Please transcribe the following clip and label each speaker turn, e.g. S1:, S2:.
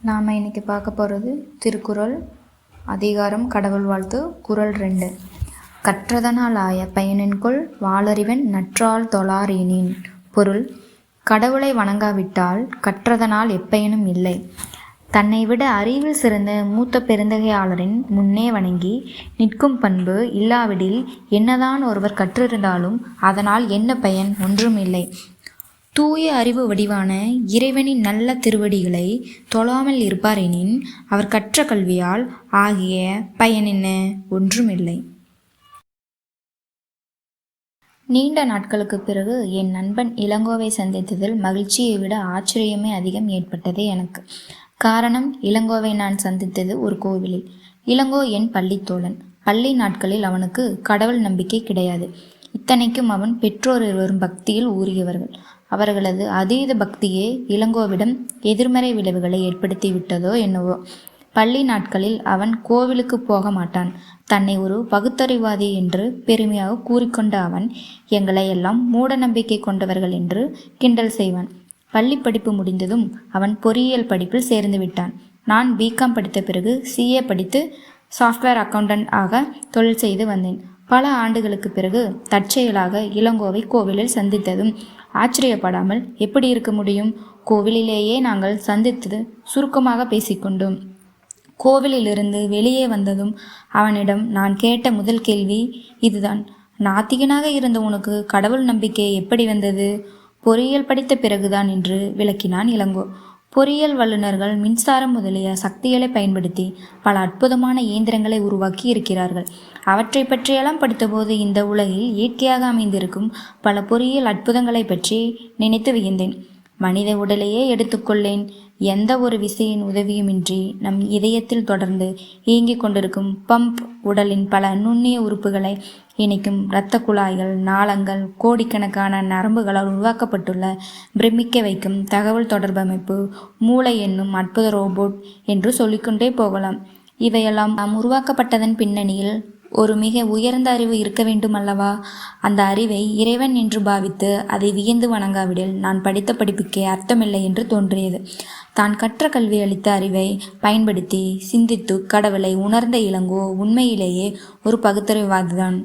S1: நாம் இன்னைக்கு பார்க்க போகிறது திருக்குறள் அதிகாரம் கடவுள் வாழ்த்து குறள் 2. கற்றதனால் ஆய பயனின்கொள் வாளறிவன் நற்றால் தொழாரேனின். பொருள்: கடவுளை வணங்காவிட்டால் கற்றதனால் எப்பயனும் இல்லை. தன்னை விட அறிவில் சிறந்த மூத்த பெருந்தகையாளரின் முன்னே வணங்கி நிற்கும் பண்பு இல்லாவிடில் என்னதான் ஒருவர் கற்றிருந்தாலும் அதனால் என்ன பயன்? ஒன்றும் இல்லை. தூய அறிவு வடிவான இறைவனின் நல்ல திருவடிகளை தொழாமல் இருப்பாரெனின் அவர் கற்ற கல்வியால் ஆகிய பயன் என்ன? ஒன்றுமில்லை. நீண்ட நாட்களுக்கு பிறகு என் நண்பன் இளங்கோவை சந்தித்ததில் மகிழ்ச்சியை விட ஆச்சரியமே அதிகம் ஏற்பட்டது எனக்கு. காரணம், இளங்கோவை நான் சந்தித்தது ஒரு கோவிலில். இளங்கோ என் பள்ளித்தோழன். பள்ளி நாட்களில் அவனுக்கு கடவுள் நம்பிக்கை கிடையாது. இத்தனைக்கும் அவன் பெற்றோர் இருவரும் பக்தியில் ஊறியவர்கள். அவர்களது அதீத பக்தியே இளங்கோவிடம் எதிர்மறை விளைவுகளை ஏற்படுத்தி விட்டதோ என்னவோ. பள்ளி நாட்களில் அவன் கோவிலுக்கு போக மாட்டான். தன்னை ஒரு பகுத்தறிவாதி என்று பெருமையாக கூறிக்கொண்ட அவன் எங்களை எல்லாம் மூட நம்பிக்கை கொண்டவர்கள் என்று கிண்டல் செய்வான். பள்ளி படிப்பு முடிந்ததும் அவன் பொறியியல் படிப்பில் சேர்ந்து விட்டான். நான் பிகாம் படித்த பிறகு சிஏ படித்து சாஃப்ட்வேர் அக்கௌண்டன்ட் ஆக தொழில் செய்து வந்தேன். பல ஆண்டுகளுக்கு பிறகு தற்செயலாக இளங்கோவை கோவிலில் சந்தித்ததும் ஆச்சரியப்படாமல் எப்படி இருக்க முடியும்? கோவிலிலேயே நாங்கள் சந்தித்தது சுருக்கமாக பேசிக்கொண்டோம். கோவிலிலிருந்து வெளியே வந்ததும் அவனிடம் நான் கேட்ட முதல் கேள்வி இதுதான்: நாத்திகனாக இருந்த உனக்கு கடவுள் நம்பிக்கை எப்படி வந்தது? பொறியியல் படித்த பிறகுதான் என்று விளக்கினான் இளங்கோ. பொறியியல் வல்லுநர்கள் மின்சாரம் முதலிய சக்திகளை பயன்படுத்தி பல அற்புதமான இயந்திரங்களை உருவாக்கி இருக்கிறார்கள். அவற்றை பற்றியெல்லாம் படித்தபோது இந்த உலகில் இயற்கையாக அமைந்திருக்கும் பல பொறியியல் அற்புதங்களை பற்றி நினைத்து வியந்தேன். மனித உடலையே எடுத்துக்கொள்ளேன். எந்த ஒரு விசையின் உதவியுமின்றி நம் இதயத்தில் தொடர்ந்து இயங்கிக் கொண்டிருக்கும் பம்ப் உடலின் பல நுண்ணிய உறுப்புகளை இணைக்கும் இரத்த குழாய்கள், நாளங்கள், கோடிக்கணக்கான நரம்புகளால் உருவாக்கப்பட்டுள்ள பிரமிக்க வைக்கும் தகவல் தொடர்பமைப்பு, மூளை என்னும் அற்புத ரோபோட் என்று சொல்லிக்கொண்டே போகலாம். இவையெல்லாம் நாம் உருவாக்கப்பட்டதன் பின்னணியில் ஒரு மிக உயர்ந்த அறிவு இருக்க வேண்டும் அல்லவா? அந்த அறிவை இறைவன் என்று பாவித்து அதை வியந்து வணங்காவிடில் நான் படித்த படிப்புக்கே அர்த்தமில்லை என்று தோன்றியது. தான் கற்ற கல்வி அளித்த அறிவை பயன்படுத்தி சிந்தித்து கடவுளை உணர்ந்த இளங்கோ உண்மையிலேயே ஒரு பகுத்தறிவாதிதான்.